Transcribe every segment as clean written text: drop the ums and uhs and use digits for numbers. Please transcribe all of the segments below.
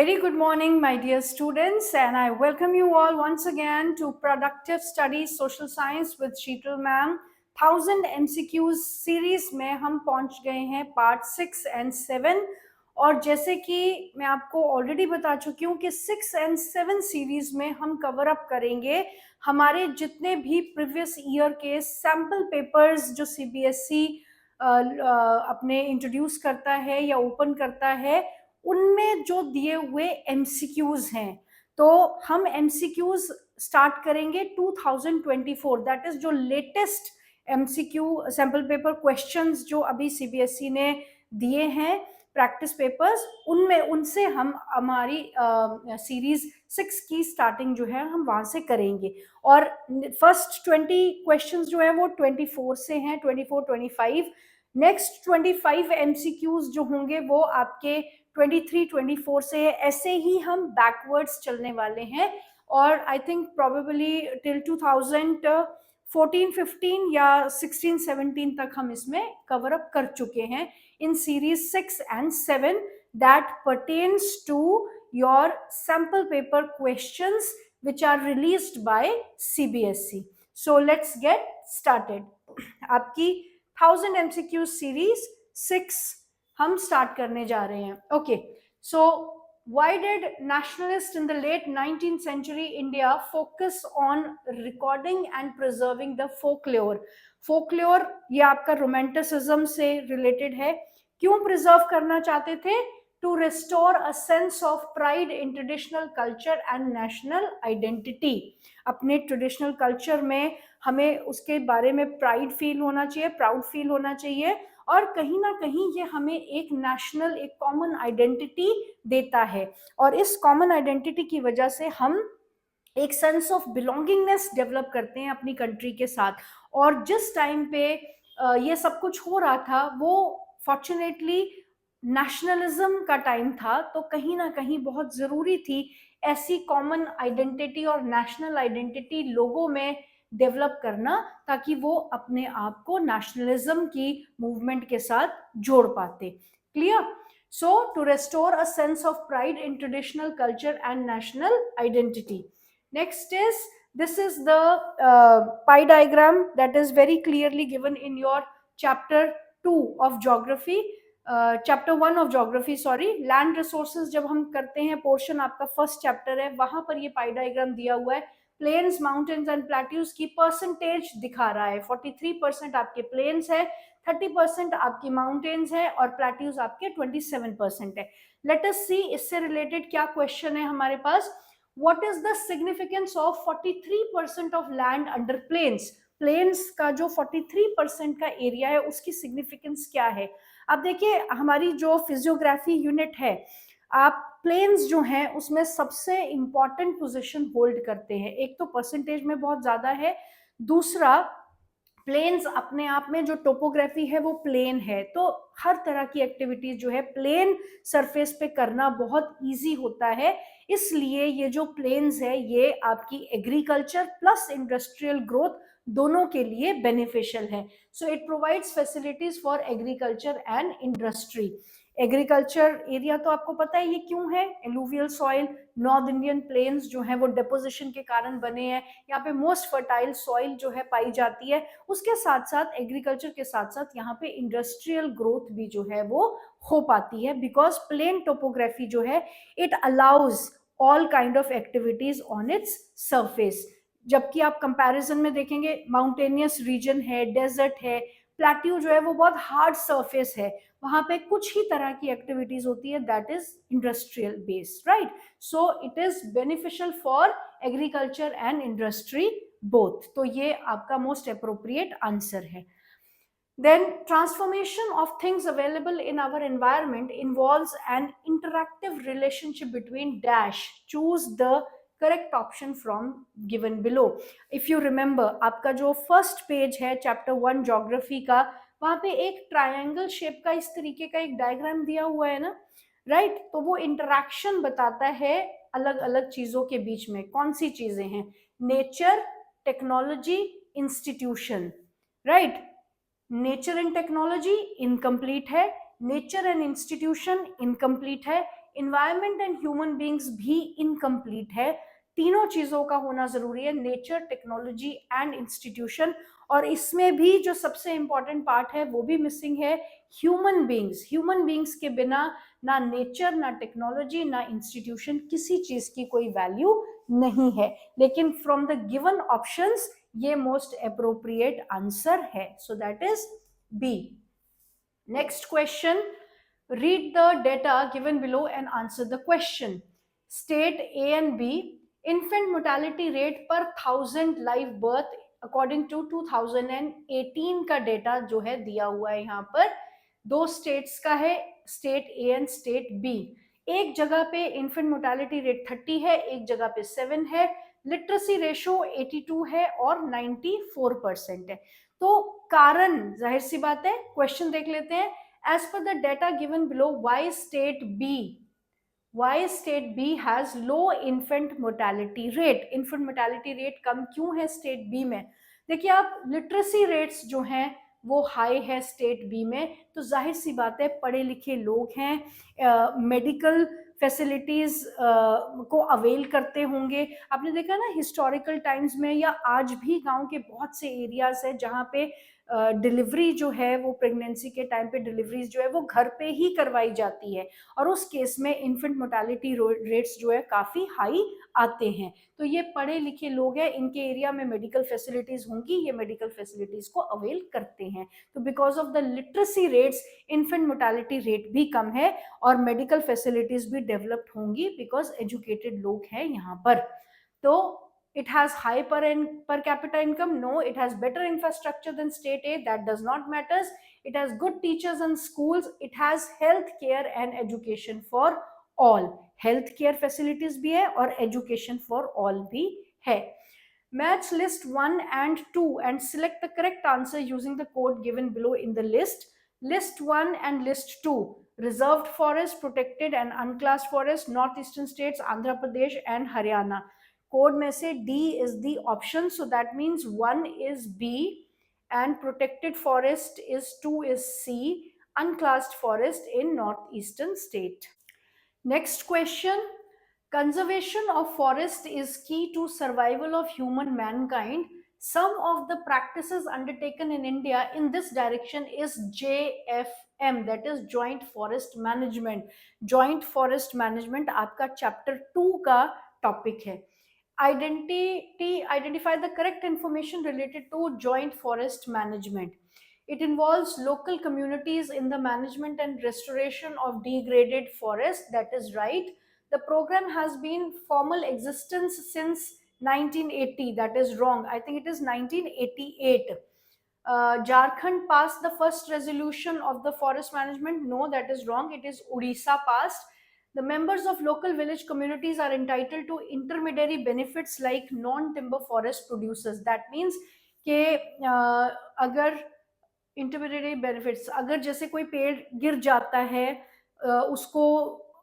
very good morning, my dear students, and I welcome you all once again to Productive Studies Social Science with Sheetal Ma'am. 1000 MCQs series में हम पहुंच गए हैं part 6 and 7। और जैसे कि मैं आपको ऑलरेडी बता चुकी हूँ कि 6 एंड 7 सीरीज में हम कवर अप करेंगे हमारे जितने भी प्रीवियस ईयर के सैम्पल पेपर्स जो सीबीएसई अपने इंट्रोड्यूस करता है या ओपन करता है, उनमें जो दिए हुए एमसीक्यूज हैं। तो हम एमसीक्यूज स्टार्ट करेंगे 2024, दैट इज जो latest MCQ sample paper questions जो अभी सीबीएसई ने दिए हैं प्रैक्टिस पेपर्स, उनमें उनसे हम हमारी सीरीज 6 की स्टार्टिंग जो है हम वहां से करेंगे। और फर्स्ट 20 क्वेश्चंस जो है वो 24 से हैं, 24 25। नेक्स्ट 25 एमसीक्यूज जो होंगे वो आपके 23 24 से है। ऐसे ही हम बैकवर्ड्स चलने वाले हैं और आई थिंक प्रोबेबली टिल 2014 15 या 16 17 तक हम इसमें कवर अप कर चुके हैं in series 6 and 7 that pertains to your sample paper questions which are released by CBSE. So let's get started. आपकी 1000 MCQ सीरीज 6 हम स्टार्ट करने जा रहे हैं। Okay, so why did nationalists in the late 19th century India focus on recording and preserving the folklore? folklore ये आपका romanticism से related है। क्यों प्रिजर्व करना चाहते थे? To restore a sense of pride in traditional culture and national identity. अपने traditional culture में हमें उसके बारे में प्राइड फील होना चाहिए, प्राउड फील होना चाहिए, और कहीं ना कहीं ये हमें एक नेशनल, एक कॉमन आइडेंटिटी देता है। और इस कॉमन आइडेंटिटी की वजह से हम एक सेंस ऑफ बिलोंगिंगनेस डेवलप करते हैं अपनी कंट्री के साथ। और जिस टाइम पे ये सब कुछ हो रहा था वो फॉर्चुनेटली नेशनलिज्म का टाइम था, तो कहीं ना कहीं बहुत ज़रूरी थी ऐसी कॉमन आइडेंटिटी और नेशनल आइडेंटिटी लोगों में डेवलप करना, ताकि वो अपने आप को नेशनलिज्म की मूवमेंट के साथ जोड़ पाते। Clear? So to restore a sense of pride in traditional culture and national identity. Next is, this is the pie diagram that is very clearly given in your chapter 2 of geography, chapter 1 of geography, sorry, land resources जब हम करते हैं portion, आपका first chapter है, वहां पर ये पाई diagram दिया हुआ है। प्लेन्स, माउंटेन्स एंड प्लेट्यूज की परसेंटेज दिखा रहा है। 43% आपके प्लेन्स है, 30% आपकी माउंटेन्स है और प्लेट्यूज आपके 27% है। लेट अस सी इससे रिलेटेड क्या क्वेश्चन है हमारे पास। What is the significance of 43% of land under plains? Plains का जो 43% का एरिया है उसकी सिग्निफिकेंस क्या है? अब देखिए, हमारी जो फिजियोग्राफी यूनिट है, आप प्लेन्स जो हैं उसमें सबसे इंपॉर्टेंट पोजीशन होल्ड करते हैं। एक तो परसेंटेज में बहुत ज्यादा है, दूसरा प्लेन्स अपने आप में जो टोपोग्राफी है वो प्लेन है, तो हर तरह की एक्टिविटीज जो है प्लेन सरफेस पे करना बहुत इजी होता है। इसलिए ये जो प्लेन्स है ये आपकी एग्रीकल्चर प्लस इंडस्ट्रियल ग्रोथ दोनों के लिए बेनिफिशियल है। So it provides facilities for agriculture and industry. Agriculture area तो आपको पता है ये क्यों है। Alluvial soil, north Indian plains जो है वो डिपोजिशन के कारण बने हैं, यहाँ पे मोस्ट फर्टाइल सॉइल जो है पाई जाती है। उसके साथ साथ एग्रीकल्चर के साथ साथ यहाँ पे इंडस्ट्रियल ग्रोथ भी जो है वो हो पाती है, बिकॉज प्लेन टोपोग्राफी जो है it allows all kind of activities on its surface. जबकि आप कंपैरिजन में देखेंगे, माउंटेनियस रीजन है, डेजर्ट है, प्लेट्यू जो है वो बहुत हार्ड सरफेस है, वहां पे कुछ ही तरह की एक्टिविटीज होती है, that is industrial based, right? So it is beneficial for agriculture and industry both. तो ये आपका मोस्ट अप्रोप्रिएट आंसर है। Then transformation of things available in our environment involves an interactive relationship between dash. Choose the correct option from given below. If you remember, आपका जो first page है chapter 1 geography का, वहां पे एक triangle shape का इस तरीके का एक डायग्राम दिया हुआ है ना, राइट? तो वो इंटरैक्शन बताता है अलग अलग चीजों के बीच में। कौन सी चीजें हैं? Nature, technology, institution, right? Nature and technology incomplete है, नेचर एंड इंस्टीट्यूशन इनकम्प्लीट है, इन्वायरमेंट एंड ह्यूमन बींग्स भी इनकम्प्लीट है। तीनों चीजों का होना जरूरी है, नेचर, टेक्नोलॉजी एंड इंस्टीट्यूशन। और इसमें भी जो सबसे इंपॉर्टेंट पार्ट है वो भी मिसिंग है, ह्यूमन बींग्स। ह्यूमन बींग्स के बिना ना नेचर, ना टेक्नोलॉजी, ना इंस्टीट्यूशन, किसी चीज की कोई वैल्यू नहीं है। लेकिन फ्रॉम द गिवन ऑप्शंस ये मोस्ट अप्रोप्रिएट आंसर है, so that is B. Next question, read the data given below and answer the question. State A and B, infant mortality rate per 1000 live birth according to 2018 का data जो है दिया हुआ है यहाँ पर। दो स्टेट्स का है, state A and state B. एक जगह पे इन्फेंट मोर्टेलिटी रेट 30 है, एक जगह पे 7 है, लिटरेसी रेशो 82 है और 94% है। तो कारण जाहिर सी बात है, क्वेश्चन देख लेते हैं। As per the data given below, why state B has low infant mortality rate? Infant mortality rate कम क्यों है स्टेट बी में? देखिए आप, लिटरेसी रेट्स जो हैं वो हाई है स्टेट बी में, तो जाहिर सी बात है पढ़े लिखे लोग हैं, मेडिकल फैसिलिटीज को अवेल करते होंगे। आपने देखा ना हिस्टोरिकल टाइम्स में, या आज भी गांव के बहुत से एरियाज है जहाँ पे डिलीवरी जो है वो प्रेगनेंसी के टाइम पे डिलीवरीज जो है वो घर पे ही करवाई जाती है, और उस केस में इन्फेंट मोर्टेलिटी रेट्स जो है काफ़ी हाई आते हैं। तो ये पढ़े लिखे लोग हैं, इनके एरिया में मेडिकल फैसिलिटीज़ होंगी, ये मेडिकल फैसिलिटीज़ को अवेल करते हैं। तो because of the literacy rates infant mortality rate भी कम है और मेडिकल फैसिलिटीज़ भी डेवलप्ड होंगी बिकॉज एजुकेटेड लोग हैं यहाँ पर। तो it has high per capita income? No. It has better infrastructure than state A? That does not matters. It has good teachers and schools. It has health care and education for all. Health care facilities भी है और education for all भी है। Match list 1 and 2 and select the correct answer using the code given below in the list. List 1 and list 2, reserved forest, protected and unclassed forest, northeastern states, Andhra Pradesh and Haryana. Code में से D is the option, so that means 1 is B and protected forest is 2 is C, unclassed forest in northeastern state. Next question, conservation of forest is key to survival of human mankind. Some of the practices undertaken in India in this direction is JFM, that is joint forest management. Joint forest management आपका chapter 2 का topic है। Identify the correct information related to joint forest management. It involves local communities in the management and restoration of degraded forest. That is right. The program has been formal existence since 1980. That is wrong. I think it is 1988. Jharkhand passed the first resolution of the forest management. No, that is wrong. It is Odisha passed. The members of local village communities are entitled to intermediary benefits like non-timber forest producers. That means कि अगर intermediate benefits, अगर जैसे कोई पेड़ गिर जाता है उसको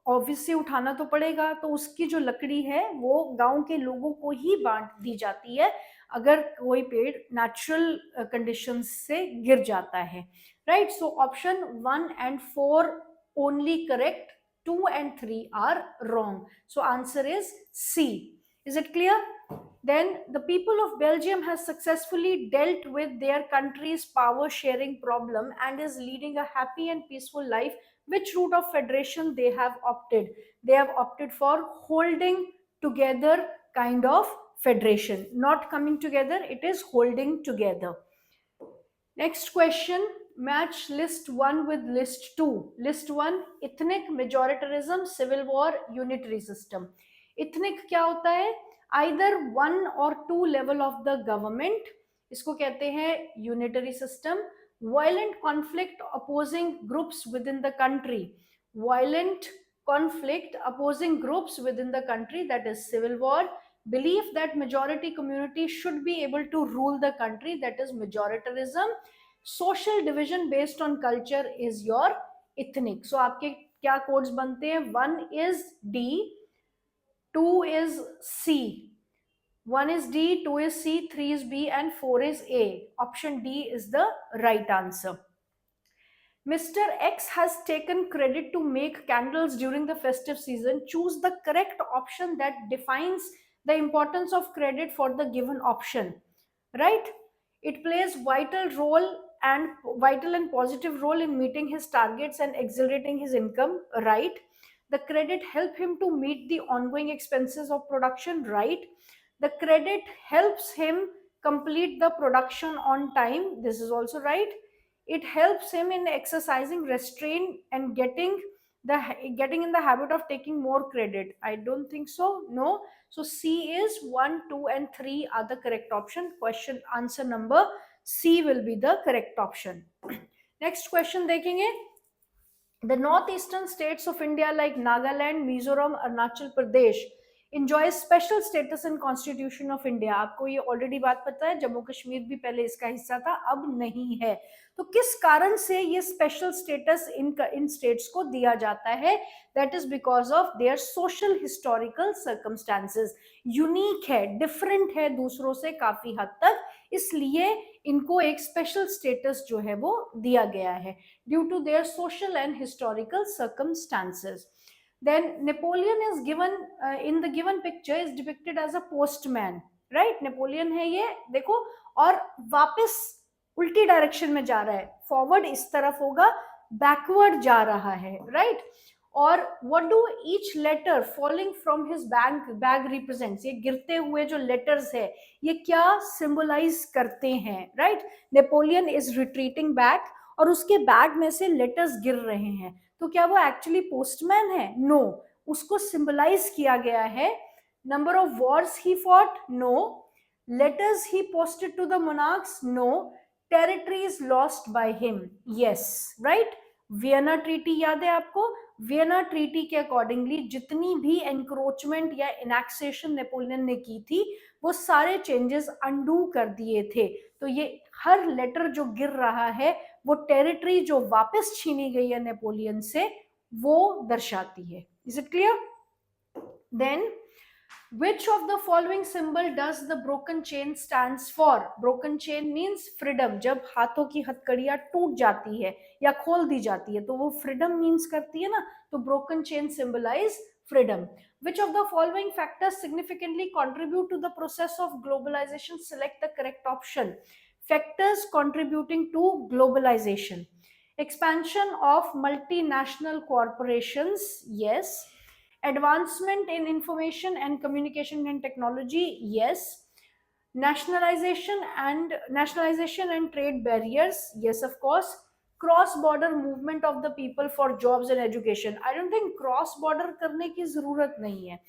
ऑब्वियसली उठाना तो पड़ेगा, तो उसकी जो लकड़ी है वो गांव के लोगों को ही बांट दी जाती है अगर कोई पेड़ नेचुरल कंडीशंस से गिर जाता है। Right, so option 1 and 4 only correct, 2 and 3 are wrong. So answer is C. Is it clear? Then the people of Belgium has successfully dealt with their country's power sharing problem and is leading a happy and peaceful life. Which route of federation they have opted? They have opted for holding together kind of federation. Not coming together, it is holding together. Next question, match list 1 with list 2. List 1, ethnic, majoritarianism, civil war, unitary system. Ethnic क्या होता है? Either 1 or 2 level of the government, इसको कहते हैं unitary system. Violent conflict opposing groups within the country. Violent conflict opposing groups within the country, that is civil war. Belief that majority community should be able to rule the country, that is majoritarianism. Social division based on culture is your ethnic. So आपके क्या codes बनते हैं? 1 is D, 2 is C. 1 is D, 2 is C, 3 is B and 4 is A. Option D is the right answer. Mr. X has taken credit to make candles during the festive season. Choose the correct option that defines the importance of credit for the given option. Right? It plays vital and positive role in meeting his targets and accelerating his income. Right? The credit help him to meet the ongoing expenses of production. Right? The credit helps him complete the production on time. This is also right. It helps him in exercising restraint and getting in the habit of taking more credit. I don't think so. No. So C is 1, 2 and 3 are the correct option. Question answer number C will be the correct option. Next question देखेंगे. The northeastern states of India like Nagaland, Mizoram, Arunachal Pradesh enjoy special status in Constitution of India. आपको ये already बात पता है, जम्मू कश्मीर भी पहले इसका हिस्सा था, अब नहीं है. तो किस कारण से ये स्पेशल स्टेटस इन स्टेट्स को दिया जाता है? That is because of their social historical circumstances. Unique है, डिफरेंट है दूसरों से काफी हद तक, इसलिए इनको एक स्पेशल स्टेटस जो है वो दिया गया है due to their social and historical circumstances. Then Napoleon is given in the given picture is depicted as a postman. Right? Napoleon है ये, देखो, और वापस उल्टी डायरेक्शन में जा रहा है. फॉरवर्ड इस तरफ होगा, बैकवर्ड जा रहा है. राइट? और what do each letter falling from his bag represents? ये गिरते हुए जो लेटर्स है ये क्या सिंबलाइज करते हैं? Right? Napoleon is retreating back और उसके बैग में से लेटर्स गिर रहे हैं, तो क्या वो एक्चुअली पोस्टमैन है? नो. उसको सिंबलाइज किया गया है. Number of wars he fought? No. Letters he posted to the monarchs? No. Territories lost by him? Yes. Right? Vienna treaty याद है आपको? वियना ट्रीटी के अकॉर्डिंगली जितनी भी एनक्रोचमेंट या इनैक्सेशन नेपोलियन ने की थी वो सारे चेंजेस अंडू कर दिए थे. तो ये हर लेटर जो गिर रहा है वो टेरिटरी जो वापस छीनी गई है नेपोलियन से वो दर्शाती है. Is it clear? Then which of the following symbol does the broken chain stands for? broken chain means freedom. जब हाथों की हथकड़ियां टूट जाती है या खोल दी जाती है तो वो freedom means करती है ना, तो broken chain symbolize freedom. Which of the following factors significantly contribute to the process of globalization? Select the correct option. Factors contributing to globalization: expansion of multinational corporations, yes. Advancement in information and communication and technology, yes. Nationalization and trade barriers, yes of course. Cross border movement of the people for jobs and education, I don't think cross border करने की जरूरत नहीं है.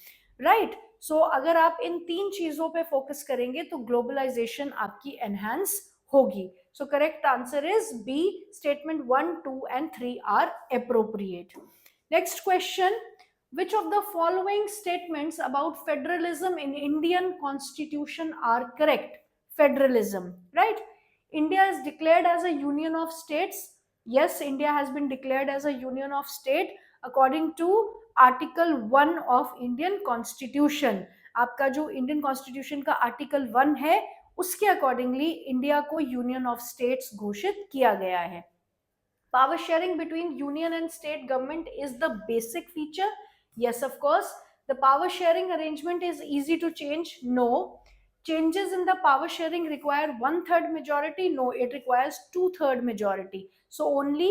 Right? सो अगर आप इन तीन चीजों पे फोकस करेंगे तो ग्लोबलाइजेशन आपकी एनहांस होगी. So correct answer is B. Statement 1, 2 and 3 are appropriate. Next question. Which of the following statements about federalism in Indian constitution are correct? Federalism, right? India is declared as a union of states. Yes, India has been declared as a union of state according to article 1 of Indian constitution. आपका जो Indian constitution का article 1 है उसके accordingly India को union of states घोषित किया गया है. Power sharing between union and state government is the basic feature. Yes, of course. The power sharing arrangement is easy to change. No. Changes in the power sharing require 1/3 majority. No, it requires 2/3 majority. So only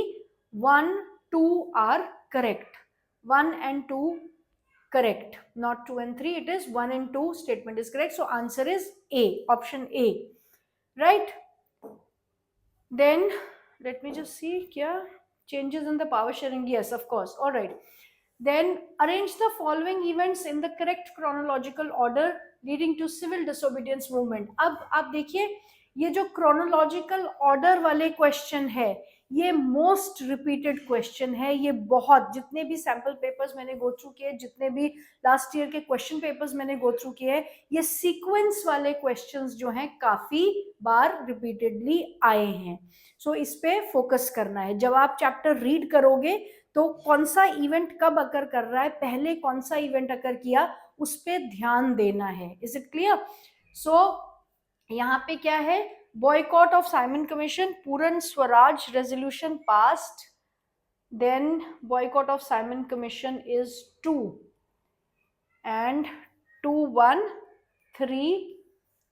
1, 2 are correct. 1 and 2 correct. Not 2 and 3. It is 1 and 2 statement is correct. So answer is A. Option A. Right? Then let me just see. Yeah. Changes in the power sharing. Yes, of course. All right. Then arrange the following events in the correct chronological order leading to civil disobedience movement. अब आप देखिए ये जो chronological order वाले question है ये most repeated question है. ये बहुत, जितने भी सैम्पल पेपर्स मैंने गो थ्रू किए, जितने भी लास्ट ईयर के क्वेश्चन पेपर्स मैंने गो थ्रू किए, ये सीक्वेंस वाले क्वेश्चंस जो हैं काफी बार रिपीटेडली आए हैं. सो इस पे फोकस करना है. जब आप चैप्टर रीड करोगे तो कौन सा इवेंट कब अकर कर रहा है, पहले कौन सा इवेंट अकर किया, उस पे ध्यान देना है. Is it clear? सो यहाँ पे क्या है, बॉयकॉट ऑफ साइमन कमीशन, पूर्ण Swaraj resolution passed, then boycott of Simon Commission is 2, and 2, 1, 3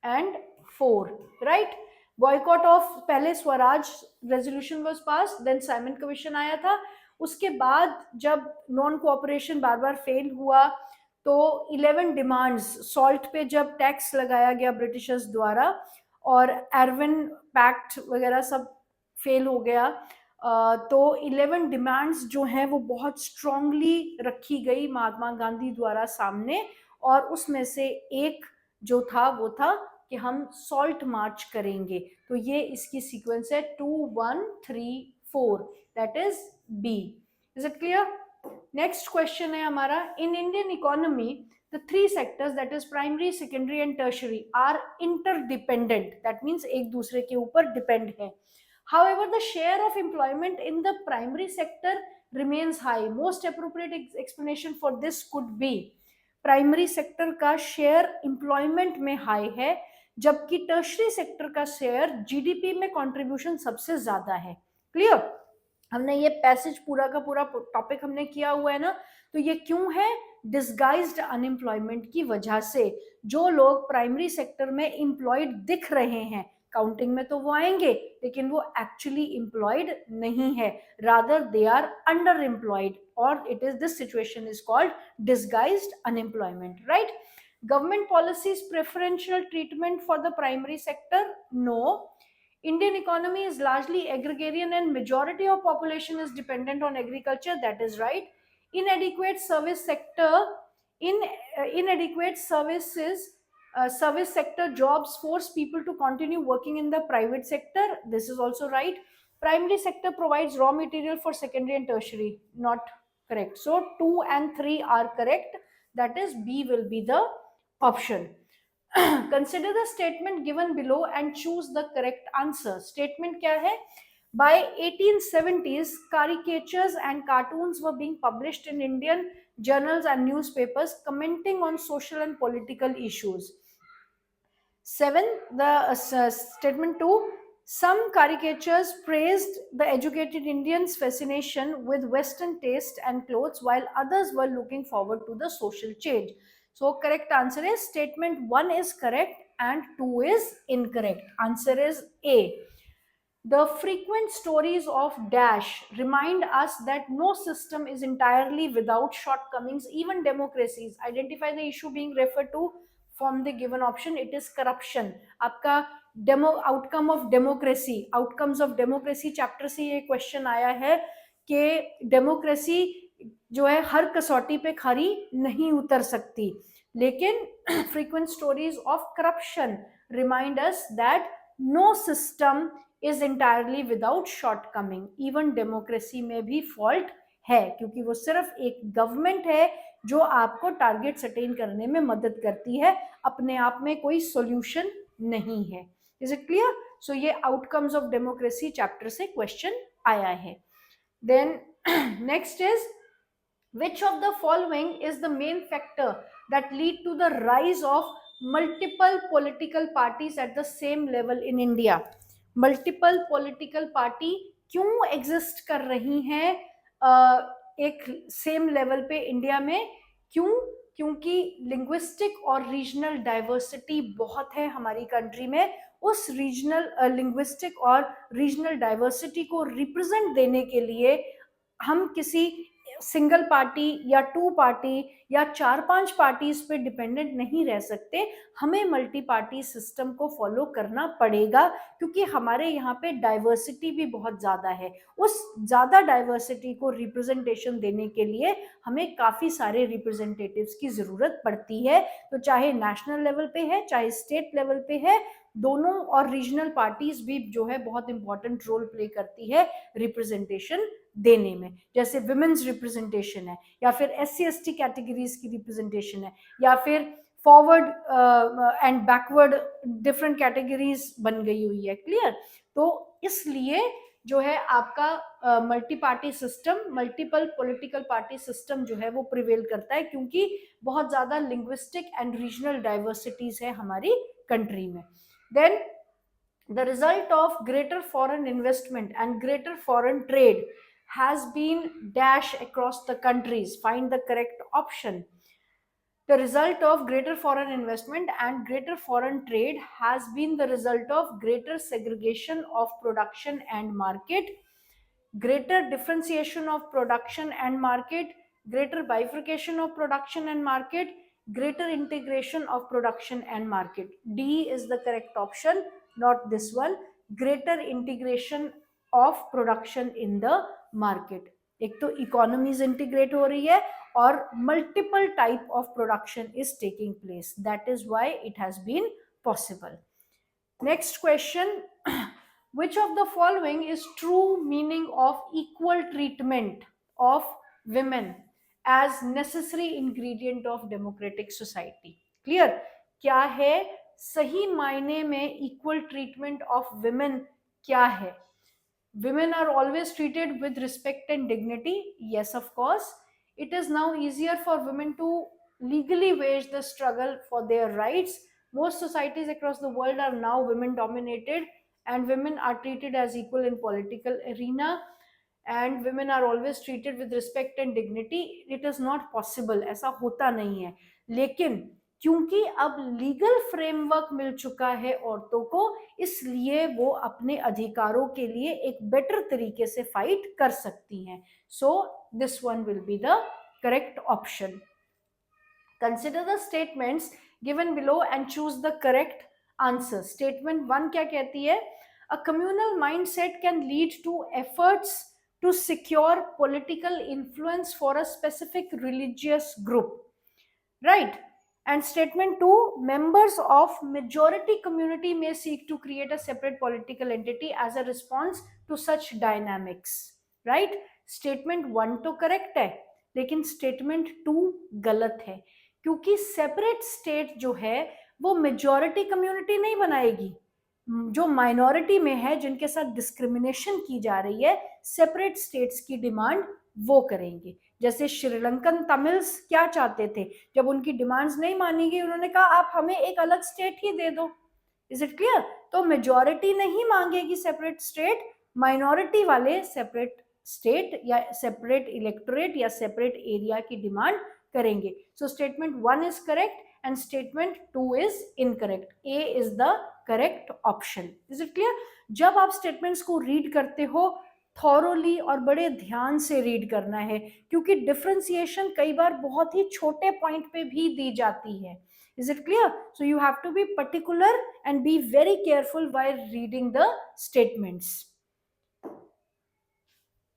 and 4, right? Boycott of, पहले Swaraj resolution was pass, then Simon Commission आया था, उसके बाद जब नॉन कोऑपरेशन बार बार फेल हुआ तो 11 डिमांड्स, सॉल्ट पे जब टैक्स लगाया गया ब्रिटिशर्स द्वारा और एरविन पैक्ट वगैरह सब फेल हो गया, तो 11 डिमांड्स जो हैं वो बहुत स्ट्रांगली रखी गई महात्मा गांधी द्वारा सामने, और उसमें से एक जो था वो था कि हम सॉल्ट मार्च करेंगे। तो ये इसकी सीक्वेंस है 2, 1, 3, 4, that is B. Is it clear? Next question है हमारा, in Indian economy the three sectors, that is primary, secondary and tertiary, are interdependent, that means एक दूसरे के ऊपर डिपेंड है। However, the share of employment in the primary sector remains high. Most appropriate explanation for this could be, primary sector का share employment में high है, जबकि tertiary sector का शेयर जीडीपी में कंट्रीब्यूशन सबसे ज्यादा है। क्लियर? हमने ये पैसेज पूरा का पूरा टॉपिक हमने किया हुआ है ना, तो ये क्यों है? डिसगाइज्ड अनएम्प्लॉयमेंट की वजह से। जो लोग प्राइमरी सेक्टर में एम्प्लॉयड दिख रहे हैं, काउंटिंग में तो वो आएंगे लेकिन वो एक्चुअली एम्प्लॉयड नहीं है, rather they are under employed, और it is this situation is called disguised unemployment, right? Government policies preferential treatment for the primary sector? No. Indian economy is largely agrarian and majority of population is dependent on agriculture, that is right. Inadequate service sector, inadequate service sector jobs force people to continue working in the private sector, this is also right. Primary sector provides raw material for secondary and tertiary, not correct. So 2 and 3 are correct, that is B will be the option. Consider the statement given below and choose the correct answer. Statement kya hai? By 1870s, caricatures and cartoons were being published in Indian journals and newspapers commenting on social and political issues. 7, the statement 2, some caricatures praised the educated Indians' fascination with Western taste and clothes, while others were looking forward to the social change. So correct answer is statement 1 is correct and 2 is incorrect. Answer is A. The frequent stories of Dash remind us that no system is entirely without shortcomings, even democracies. Identify the issue being referred to from the given option. It is corruption. आपका outcome of democracy, outcomes of democracy chapter से ये question आया है कि democracy जो है हर कसौटी पे खरी नहीं उतर सकती, लेकिन frequent stories of corruption remind us that no system is entirely without shortcoming. Even democracy में भी फॉल्ट है, क्योंकि वो सिर्फ एक गवर्नमेंट है जो आपको टारगेट्स अटेन करने में मदद करती है, अपने आप में कोई सॉल्यूशन नहीं है। Is it clear? सो ये आउटकम्स ऑफ डेमोक्रेसी चैप्टर से क्वेश्चन आया है। Then next is, which of the following is the main factor that lead to the rise of multiple political parties at the same level in India? Multiple political party क्यों exist कर रही हैं एक same level पे India में? क्यों? क्योंकि linguistic और रीजनल डाइवर्सिटी बहुत है हमारी कंट्री में। उस रीजनल लिंग्विस्टिक और रीजनल डाइवर्सिटी को रिप्रेजेंट देने के लिए हम किसी सिंगल पार्टी या 2 पार्टी या 4-5 पार्टीज पे डिपेंडेंट नहीं रह सकते, हमें मल्टी पार्टी सिस्टम को फॉलो करना पड़ेगा, क्योंकि हमारे यहाँ पे डाइवर्सिटी भी बहुत ज़्यादा है। उस ज़्यादा डाइवर्सिटी को रिप्रेजेंटेशन देने के लिए हमें काफ़ी सारे रिप्रेजेंटेटिव्स की ज़रूरत पड़ती है, तो चाहे नेशनल लेवल पे है चाहे स्टेट लेवल पे है, दोनों और रीजनल पार्टीज भी जो है बहुत इंपॉर्टेंट रोल प्ले करती है रिप्रेजेंटेशन देने में। जैसे विमेन्स रिप्रेजेंटेशन है, या फिर SC/ST कैटेगरीज की रिप्रेजेंटेशन है, या फिर forward and backward different categories बन गई हुई है। क्लियर? तो इसलिए जो है आपका multi party system, multiple political party system जो है वो प्रिवेल करता है, क्योंकि बहुत ज्यादा लिंग्विस्टिक एंड रीजनल डाइवर्सिटीज है हमारी कंट्री में। Then the result of greater foreign investment and greater foreign trade has been dash across the countries. Find the correct option. The result of greater foreign investment and greater foreign trade has been the result of greater segregation of production and market, greater differentiation of production and market, greater bifurcation of production and market, greater integration of production and market. D is the correct option, not this one. Greater integration of production in the market. एक तो economies integrate हो रही है और multiple type of production is taking place. That is why it has been possible. Next question. Which of the following is true meaning of equal treatment of women as necessary ingredient of democratic society? Clear? क्या है सही मायने में equal treatment of women? क्या है? Women are always treated with respect and dignity. Yes, of course. It is now easier for women to legally wage the struggle for their rights. Most societies across the world are now women dominated, and women are treated as equal in political arena, and women are always treated with respect and dignity. It is not possible, ऐसा होता नहीं है. लेकिन क्योंकि अब legal framework मिल चुका है औरतों को, इसलिए वो अपने अधिकारों के लिए एक बेटर तरीके से फाइट कर सकती हैं. So this one will be the correct option. Consider the statements given below and choose the correct answer. Statement 1 क्या कहती है? A communal mindset can lead to efforts to secure political influence for a specific religious group. Right? And statement 2, members of majority community may seek to create a separate political entity as a response to such dynamics. Right? Statement 1 तो correct है, लेकिन statement 2 गलत है, क्योंकि separate state जो है वो majority community नहीं बनाएगी. जो माइनॉरिटी में है, जिनके साथ डिस्क्रिमिनेशन की जा रही है, सेपरेट स्टेट्स की डिमांड वो करेंगे. जैसे श्रीलंकन तमिल्स क्या चाहते थे, जब उनकी डिमांड्स नहीं मानी गई, उन्होंने कहा आप हमें एक अलग स्टेट ही दे दो. Is it clear? तो मेजॉरिटी नहीं मांगेगी सेपरेट स्टेट, माइनॉरिटी वाले सेपरेट स्टेट या सेपरेट इलेक्टोरेट या सेपरेट एरिया की डिमांड करेंगे. So statement 1 is correct and statement 2 is incorrect. A is the correct option. Is it clear? जब आप statements को read करते हो, thoroughly और बड़े ध्यान से read करना है, क्योंकि differentiation कई बार बहुत ही छोटे point पे भी दी जाती है. Is it clear? So you have to be particular and be very careful while reading the statements.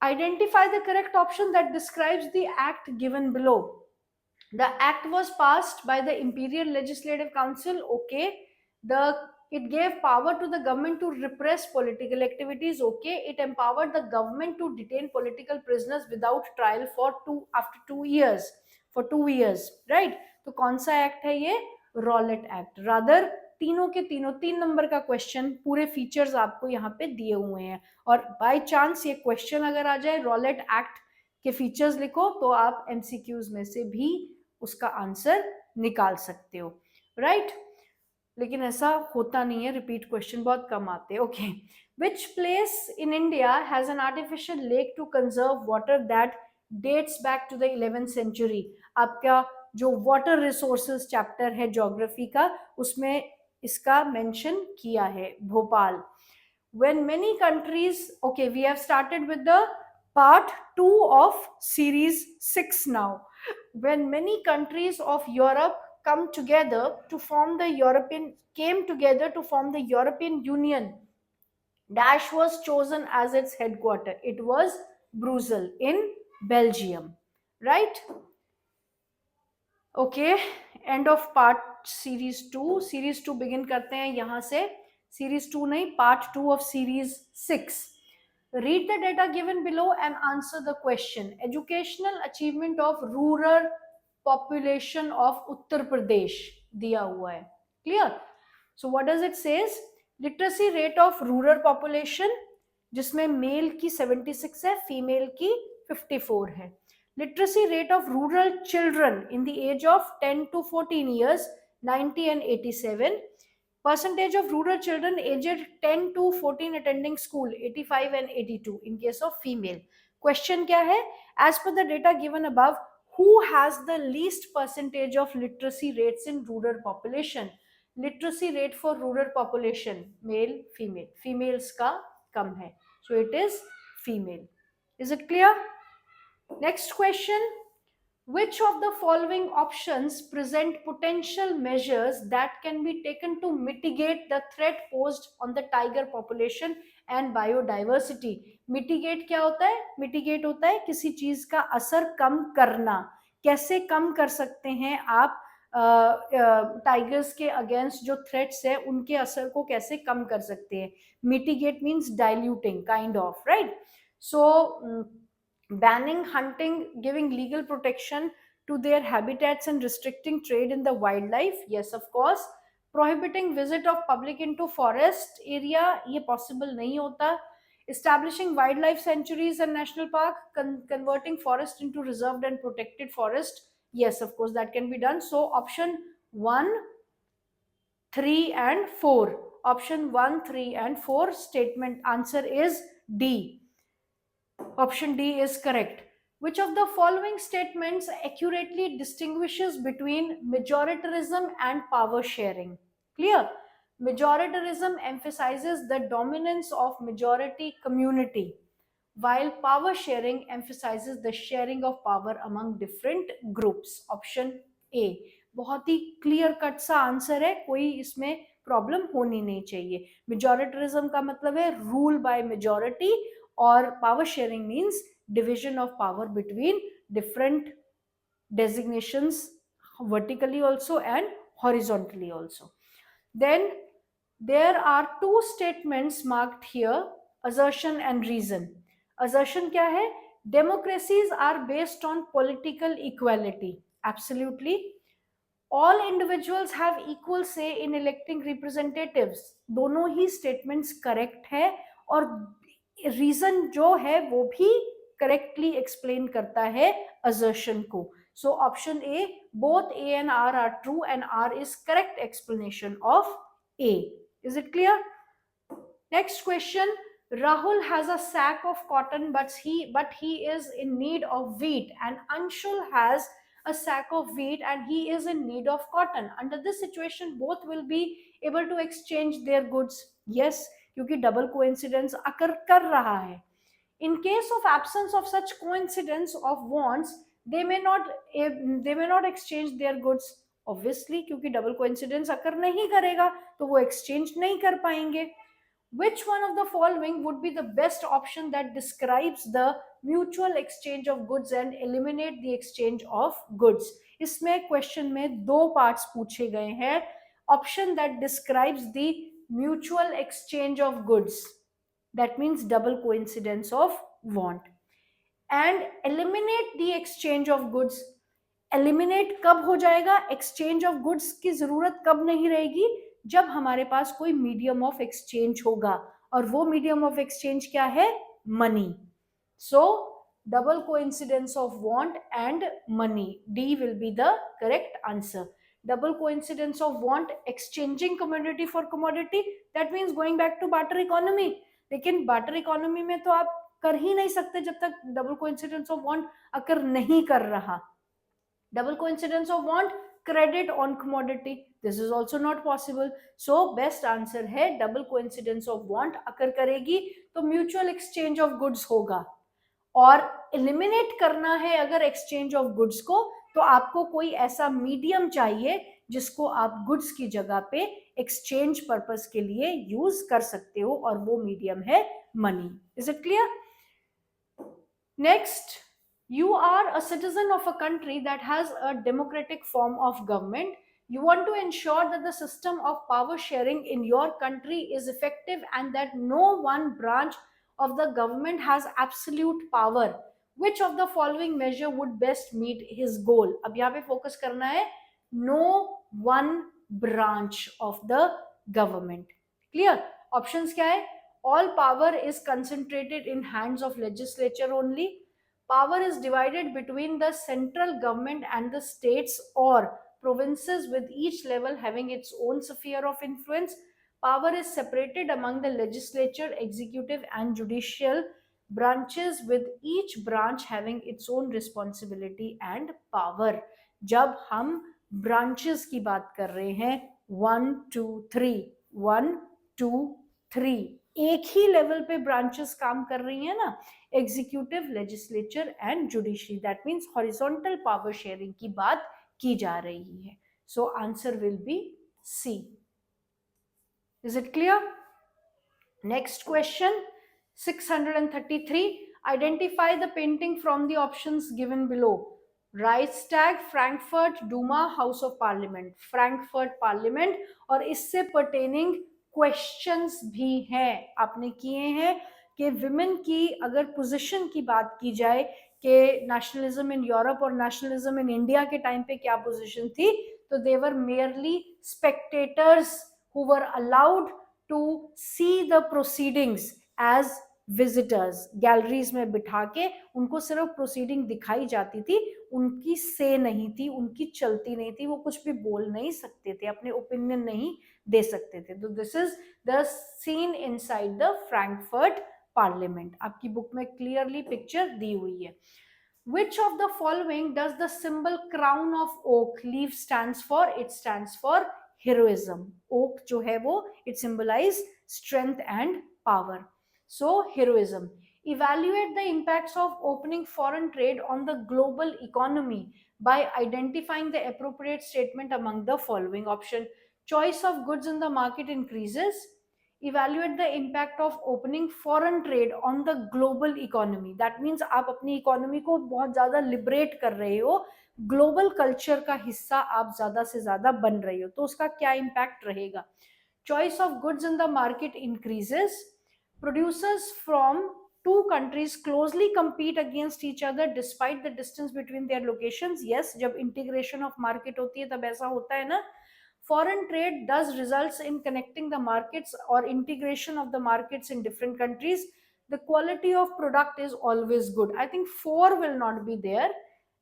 Identify the correct option that describes the act given below. The act was passed by the Imperial Legislative Council. Okay. It gave power to the government to repress political activities. Okay. It empowered the government to detain political prisoners without trial after 2 years. For 2 years. Right? तो कौन सा act है ये? Rowlatt act. Rather तीनों के तीनों 3 number का question, पूरे फीचर्स आपको यहाँ पे दिए हुए हैं, और बाय चांस ये क्वेश्चन अगर आ जाए रॉलेट एक्ट के फीचर्स लिखो, तो आप एमसीक्यूज में से भी उसका आंसर निकाल सकते हो. राइट? लेकिन ऐसा होता नहीं है, रिपीट क्वेश्चन बहुत कम आते हैं. Okay. Which place in India has an artificial lake to conserve water that dates back to the 11th century? आपका जो वाटर रिसोर्सेज चैप्टर है ज्योग्राफी का, उसमें इसका मेंशन किया है, Bhopal. When many countries, okay, we have started with the part 2 of series 6 now. When many countries of Europe came together to form the European Union, Dash was chosen as its headquarter. It was Brussels in Belgium. Right? Okay. End of part series 2. Series 2 begin करते हैं यहाँ से. Series 2 नहीं, part 2 of series 6. Read the data given below and answer the question. Educational achievement of rural population of Uttar Pradesh दिया हुआ है. Clear? So what does it says? Literacy rate of rural population, जिसमें mail की 76 है, female की 54 है. Literacy rate of rural children in the age of 10 to 14 years, 90 and 87. Percentage of rural children aged 10 to 14 attending school, 85 and 82 in case of female. Question क्या है? As per the data given above, who has the least percentage of literacy rates in rural population? Literacy rate for rural population, male female, females का कम है, so it is female. Is it clear? Next question, which of the following options present potential measures that can be taken to mitigate the threat posed on the tiger population and biodiversity? Mitigate क्या होता है? Mitigate होता है किसी चीज का असर कम करना. कैसे कम कर सकते हैं आप टाइगर्स के अगेंस्ट जो थ्रेट्स है उनके असर को कैसे कम कर सकते हैं? Mitigate means diluting, kind of, right? So banning hunting, giving legal protection to their habitats and restricting trade in the wildlife, yes of course. Prohibiting visit of public into forest area, ये possible नहीं होता. Establishing wildlife sanctuaries and national park, converting forest into reserved and protected forest, yes of course that can be done. So option 1, 3 and 4, option 1, 3 and 4 statement answer is D. Option D is correct. Which of the following statements accurately distinguishes between majoritarianism and power sharing? Clear? Majoritarianism emphasizes the dominance of majority community, while power sharing emphasizes the sharing of power among different groups. Option A. बहुत ही clear cut सा answer है, कोई इसमें problem होनी नहीं चाहिए. मेजॉरिटरिज्म का मतलब है रूल बाय मेजॉरिटी, और power sharing means division of power between different designations vertically also and horizontally also. Then there are two statements marked here, assertion and reason. Assertion क्या है? Democracies are based on political equality. Absolutely. All individuals have equal say in electing representatives. दोनों ही statements correct है, और reason जो है वो भी correctly explain करता है assertion को. So option A, both A and R are true, and R is correct explanation of A. Is it clear? Next question. Rahul has a sack of cotton, but he is in need of wheat, and Anshul has a sack of wheat and he is in need of cotton. Under this situation, both will be able to exchange their goods. Yes, क्योंकि double coincidence occur कर रहा है. In case of absence of such coincidence of wants, they may not exchange their goods. Obviously, क्योंकि double coincidence occur नहीं करेगा तो वो exchange नहीं कर पाएंगे. Which one of the following would be the best option that describes the mutual exchange of goods and eliminate the exchange of goods? इसमें question में दो पार्ट्स पूछे गए हैं. Option that describes the mutual exchange of goods, that means double coincidence of want, and eliminate the exchange of goods. eliminate कब हो जाएगा? exchange of goods की जरूरत कब नहीं रहेगी? जब हमारे पास कोई मीडियम ऑफ एक्सचेंज होगा, और वो मीडियम ऑफ एक्सचेंज क्या है? Money. So double coincidence of want and money, D will be the correct answer. Double coincidence of want, exchanging commodity for commodity, that means going back to barter economy. लेकिन barter economy में तो आप कर ही नहीं सकते जब तक double coincidence of want अकर नहीं कर रहा. Double coincidence of want, credit on commodity, this is also not possible. So best answer है double coincidence of want अकर करेगी तो mutual exchange of goods होगा. और eliminate करना है अगर exchange of goods को, तो आपको कोई ऐसा मीडियम चाहिए जिसको आप गुड्स की जगह पे एक्सचेंज पर्पस के लिए यूज कर सकते हो, और वो मीडियम है money. Is it clear? Next, you are a citizen of a country that has a democratic form of government. You want to ensure that the system of power sharing in your country is effective and that no one branch of the government has absolute power. Which of the following measure would best meet his goal? अब यहाँ पे focus करना है no one branch of the government. Clear? Options क्या है? All power is concentrated in hands of legislature only. Power is divided between the central government and the states or provinces, with each level having its own sphere of influence. Power is separated among the legislature, executive and judicial. branches with each branch having its own responsibility and power. जब हम branches की बात कर रहे हैं 1 2 3 1 2 3 एक ही level पे branches काम कर रही है ना, executive, legislature and judiciary, that means horizontal power sharing की बात की जा रही है. So answer will be C. Is it clear? Next question 633. Identify the painting from the options given below. Reichstag, Frankfurt, Duma, House of Parliament. Frankfurt Parliament. और इससे pertaining questions भी हैं, आपने किए हैं कि विमेन की अगर पोजीशन की बात की जाए कि नेशनलिज्म इन यूरोप और नेशनलिज्म इन इंडिया के टाइम पे क्या पोजीशन थी, तो they were merely spectators who were allowed to see the proceedings as visitors. Galleries में बिठा के उनको सिर्फ प्रोसीडिंग दिखाई जाती थी, उनकी से नहीं थी, उनकी चलती नहीं थी, वो कुछ भी बोल नहीं सकते थे, अपने ओपिनियन नहीं दे सकते थे. तो this is the scene inside the Frankfurt parliament. आपकी बुक में क्लियरली पिक्चर दी हुई है. Which of the following does the symbol crown of oak leaf stands for? It stands for heroism. Oak जो है वो it symbolize strength and power. So heroism. Evaluate the impacts of opening foreign trade on the global economy by identifying the appropriate statement among the following option. Choice of goods in the market increases. Evaluate the impact of opening foreign trade on the global economy. That means आप अपनी economy को बहुत ज्यादा liberate कर रहे हो, global culture का हिस्सा आप ज्यादा से ज्यादा बन रहे हो, तो उसका क्या इम्पैक्ट रहेगा. Choice of goods in the market increases. Producers from two countries closely compete against each other despite the distance between their locations. Yes, जब integration of market होती है तब ऐसा होता है ना. Foreign trade thus results in connecting the markets or integration of the markets in different countries. The quality of product is always good. I think 4 will not be there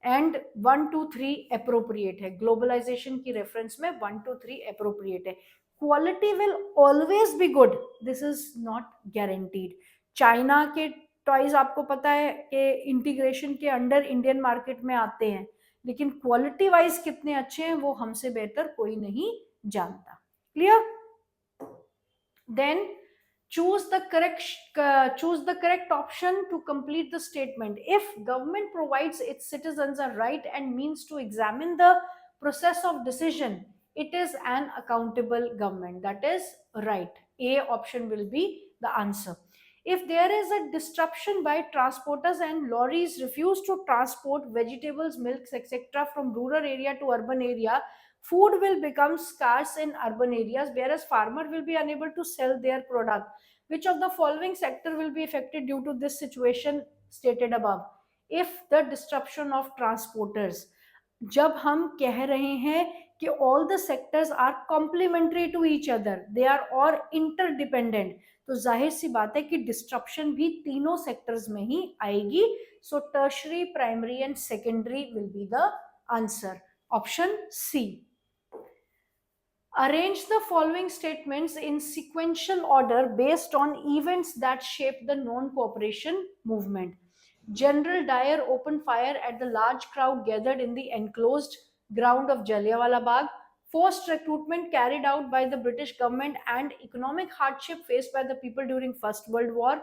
and 1 2 3 appropriate है. Globalization की reference में 1 2 3 appropriate है. Quality will always be good. This is not guaranteed. China के toys आपको पता है कि integration के अंडर इंडियन मार्केट में आते हैं, लेकिन क्वालिटी वाइज कितने अच्छे हैं वो हमसे बेहतर कोई नहीं जानता. Clear? Then choose the correct option to complete the statement. If government provides its citizens a right and means to examine the process of decision, it is an accountable government. That is right. A option will be the answer. If there is a disruption by transporters and lorries refuse to transport vegetables, milks, etc. from rural area to urban area, food will become scarce in urban areas, whereas farmer will be unable to sell their product. Which of the following sector will be affected due to this situation stated above? If the disruption of transporters. जब हम कह रहे हैं कि all the sectors are complementary to each other, they are all interdependent, तो जाहिर सी बात है कि डिस्ट्रप्शन भी तीनों सेक्टर्स में ही आएगी. So tertiary, primary and secondary will be the answer. Option C. Arrange the following statements in sequential order based on events that shape the non-cooperation movement. General Dyer opened fire at the large crowd gathered in the enclosed ground of Jallianwala Bagh. Forced recruitment carried out by the British government and economic hardship faced by the people during First World War.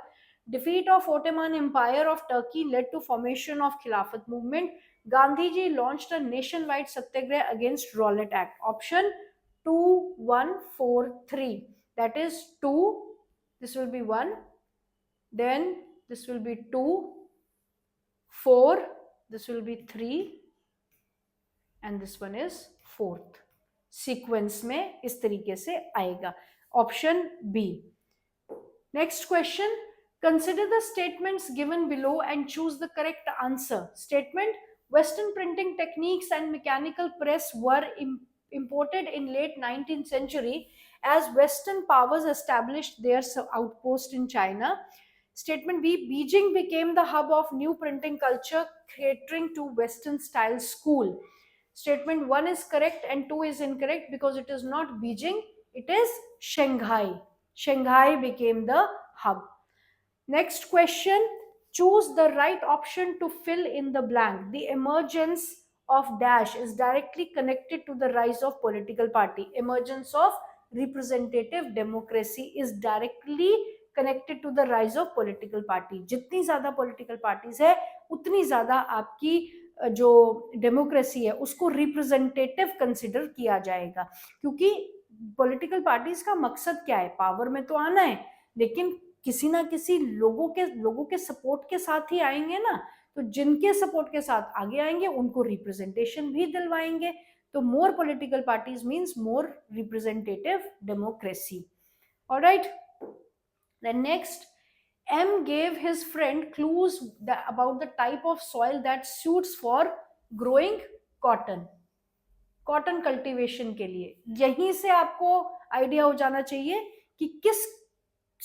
Defeat of Ottoman Empire of Turkey led to formation of Khilafat movement. Gandhiji launched a nationwide satyagraha against Rowlatt Act. Option 2 1 4 3. That is 2. This will be 1. Then this will be 2. 4. This will be 3. And this one is 4th. Sequence में इस तरीके से आएगा. Option B. Next question. Consider the statements given below and choose the correct answer. Statement. Western printing techniques and mechanical press were imported in late 19th century as Western powers established their outpost in China. Statement B. Beijing became the hub of new printing culture catering to Western style school. Statement 1 is correct and 2 is incorrect because it is not Beijing, it is Shanghai. Shanghai became the hub. Next question. choose the right option to fill in the blank. The emergence of dash is directly connected to the rise of political party. Emergence of representative democracy is directly connected to the rise of political party. जितनी ज्यादा political parties है उतनी ज्यादा आपकी जो democracy है उसको representative consider किया जाएगा, क्योंकि पॉलिटिकल पार्टीज का मकसद क्या है? पावर में तो आना है, लेकिन किसी ना किसी लोगों के सपोर्ट के साथ ही आएंगे ना। तो जिनके सपोर्ट के साथ आगे आएंगे उनको रिप्रेजेंटेशन भी दिलवाएंगे। तो more political parties means more representative democracy. Alright, then next, M gave his friend clues about the type of soil that suits for growing cotton. Cotton cultivation के लिए यहीं से आपको आइडिया हो जाना चाहिए कि किस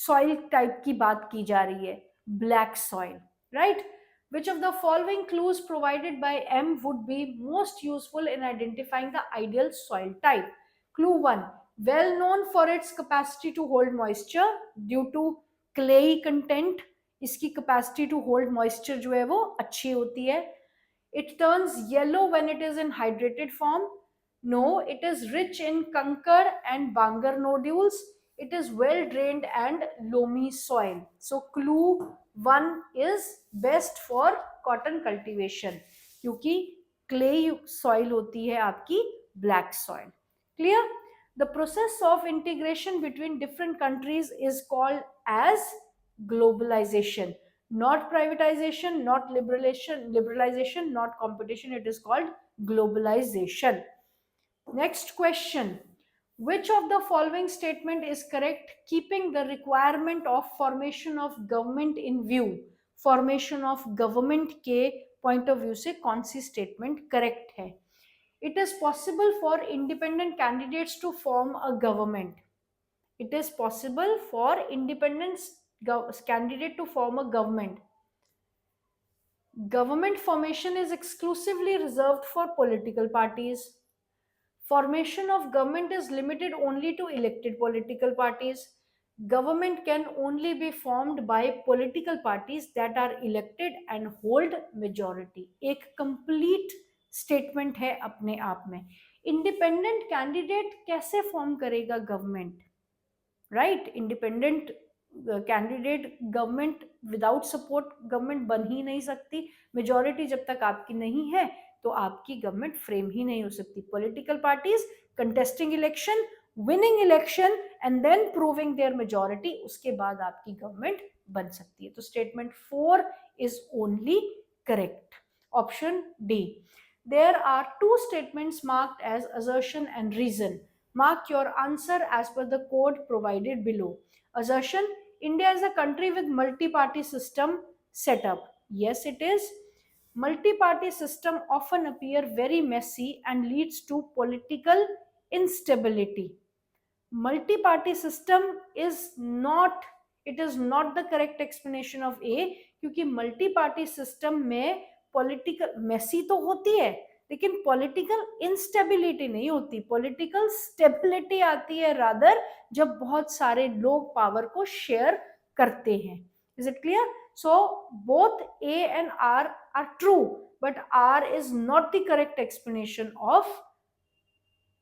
सॉइल टाइप की बात की जा रही है। Black soil, right? Which of the following clues provided by M would be most useful in identifying the ideal soil type? Clue 1, well known for its capacity to hold moisture due to clayey content. इसकी capacity to hold moisture जो है वो अच्छी होती है। It turns yellow when it is in hydrated form. No, it is rich in kankar and bangar nodules. It is well drained and loamy soil. So clue 1 is best for cotton cultivation, क्योंकि clay soil होती है आपकी black soil. Clear? The process of integration between different countries is called as globalization. Not privatization, not liberalization, not competition. It is called globalization. Next question. Which of the following statement is correct, keeping the requirement of formation of government in view? Formation of government के point of view से कौन सी statement correct है? It is possible for independent candidates to form a government. It is possible for independent candidate to form a government. Government formation is exclusively reserved for political parties. Formation of government is limited only to elected political parties. Government can only be formed by political parties that are elected and hold majority. एक complete statement है अपने आप में। Independent candidate कैसे form करेगा government? Right? Independent candidate government without support government बन ही नहीं सकती। मेजॉरिटी जब तक आपकी नहीं है तो आपकी गवर्नमेंट फ्रेम ही नहीं हो सकती। Political parties contesting election, winning election and then proving their majority, उसके बाद आपकी गवर्नमेंट बन सकती है। तो statement 4 is only correct, option D. There are 2 statements marked as assertion and reason. Mark your answer as per the code provided below. Assertion: India is a country with multi-party system set up. Yes, it is. Multi-party system often appear very messy and leads to political instability. Multi-party system is not, it is not the correct explanation of A, क्योंकि multi-party system में political messy तो होती है लेकिन political instability नहीं होती। Political stability आती है रादर जब बहुत सारे लोग पावर को शेयर करते हैं। Is it clear? So both A and R are true, but R is not the correct explanation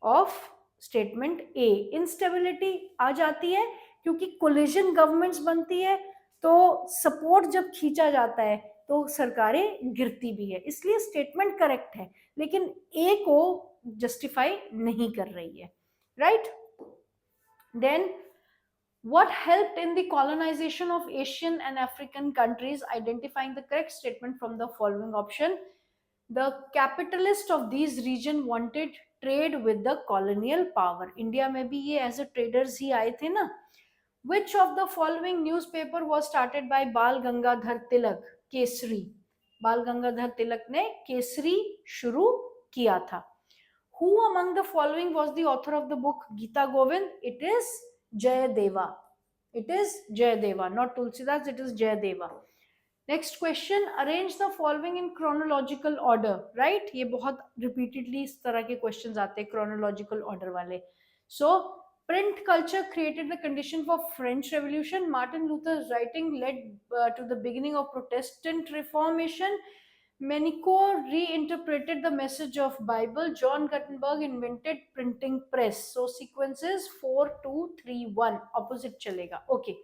of statement A. Instability आ जाती है क्योंकि कोलिजन गवर्नमेंट्स बनती है, तो सपोर्ट जब खींचा जाता है तो सरकारें गिरती भी है। इसलिए स्टेटमेंट करेक्ट है लेकिन ए को जस्टिफाई नहीं कर रही है। Right? Then what helped in the colonization of Asian and African countries? Identifying the correct statement from the following option. The capitalists of these region wanted trade with the colonial power. India में भी ये as a traders ही आए थे ना। Which of the following newspaper was started by Bal Gangadhar Tilak? Kesari. बाल गंगाधर तिलक ने केसरी शुरू किया था। Who among the following was the author of the book Gita Govind? It is Jayadeva. It is Jayadeva, not Tulsidas, it is Jayadeva. Next question, arrange the following in chronological order. Right? ये बहुत repeatedly इस तरह के questions आते हैं chronological order वाले. So Print culture created the condition for French Revolution. Martin Luther's writing led to the beginning of Protestant Reformation. Manico reinterpreted the message of Bible. John Gutenberg invented printing press. So sequence is 4, 2, 3, 1. Opposite chalega. Okay.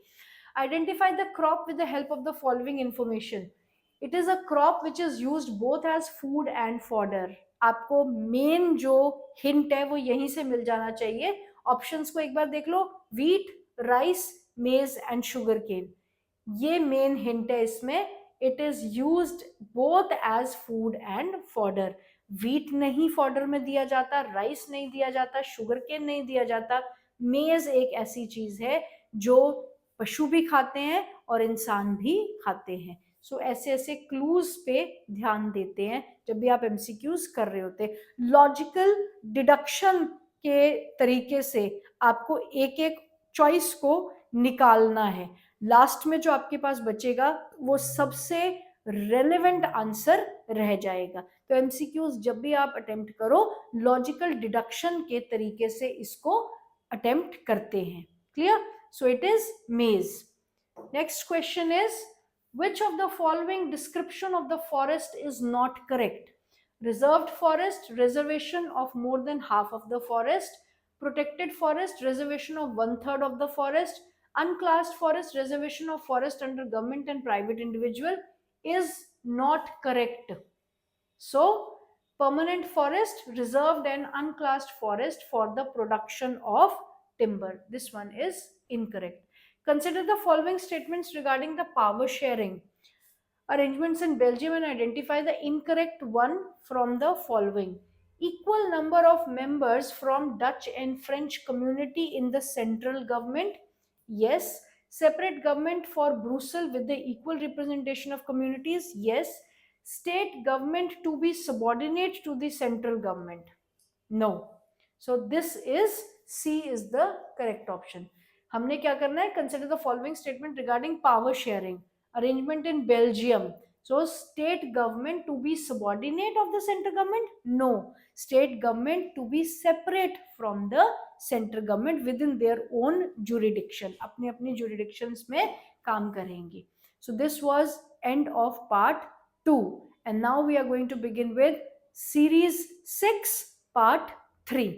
Identify the crop with the help of the following information. It is a crop which is used both as food and fodder. आपको main जो hint है वो यहीं से मिल जाना चाहिए. Options को एक बार देख लो. Wheat, rice, maize and sugarcane. ये मेन हिंट है इसमें. It is used both as food and fodder. Wheat नहीं फॉडर में दिया जाता, राइस नहीं दिया जाता, शुगर केन नहीं दिया जाता. मेज एक ऐसी चीज है जो पशु भी खाते हैं और इंसान भी खाते हैं. सो ऐसे ऐसे क्लूज पे ध्यान देते हैं जब भी आप एमसीक्यूज कर रहे होते हैं. लॉजिकल डिडक्शन के तरीके से आपको एक एक चॉइस को निकालना है. लास्ट में जो आपके पास बचेगा वो सबसे रेलेवेंट आंसर रह जाएगा. तो एमसीक्यूज जब भी आप अटेम्प्ट करो लॉजिकल डिडक्शन के तरीके से इसको अटेम्प्ट करते हैं. क्लियर? सो इट इज मेज. Next question is which of the following description of the forest is not correct? Reserved forest, reservation of more than half of the forest. Protected forest, reservation of 1/3 of the forest. Unclassed forest, reservation of forest under government and private individual. Is not correct. So permanent forest, reserved and unclassed forest for the production of timber. This one is incorrect. Consider the following statements regarding the power sharing arrangements in Belgium and identify the incorrect one from the following. Equal number of members from Dutch and French community in the central government. Yes. Separate government for Brussels with the equal representation of communities. Yes. State government to be subordinate to the central government. No. So this is C is the correct option. हमने क्या करना है? Consider the following statement regarding power sharing arrangement in Belgium. So state government to be subordinate of the central government? No. State government to be separate from the central government within their own jurisdiction. अपने अपने jurisdictions में काम करेंगे. So this was end of part 2. And now we are going to begin with series 6 part 3.